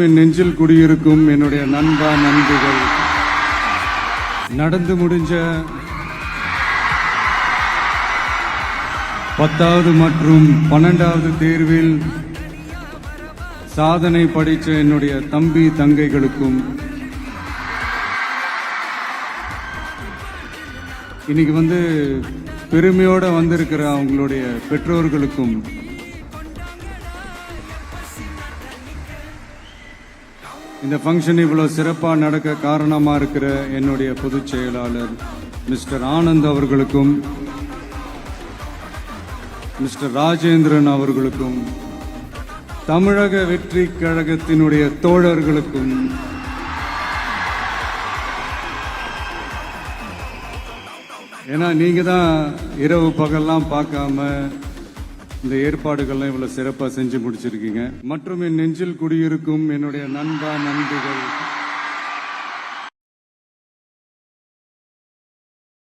என் நெஞ்சில் குடியிருக்கும் என்னுடைய நண்பா நண்பிகள், நடந்து முடிஞ்ச 10வது மற்றும் 12வது தேர்வில் சாதனை படித்த என்னுடைய தம்பி தங்கைகளுக்கும், இன்னைக்கு பெருமையோட வந்திருக்கிற அவங்களுடைய பெற்றோர்களுக்கும், இந்த ஃபங்க்ஷன் இவ்வளவு சிறப்பாக நடக்க காரணமா இருக்கிற என்னுடைய பொதுச் செயலாளர் மிஸ்டர் ஆனந்த் அவர்களுக்கும், மிஸ்டர் ராஜேந்திரன் அவர்களுக்கும், தமிழக வெற்றி கழகத்தினுடைய தோழர்களுக்கும், ஏன்னா நீங்க தான் இரவு பகல்லாம் பார்க்காம இந்த ஏற்பாடுகள்லாம் இவ்வளவு சிறப்பாக செஞ்சு முடிச்சிருக்கீங்க. மற்றும் என் நெஞ்சில் குடியிருக்கும் என்னுடைய நண்பா நண்பிகள்,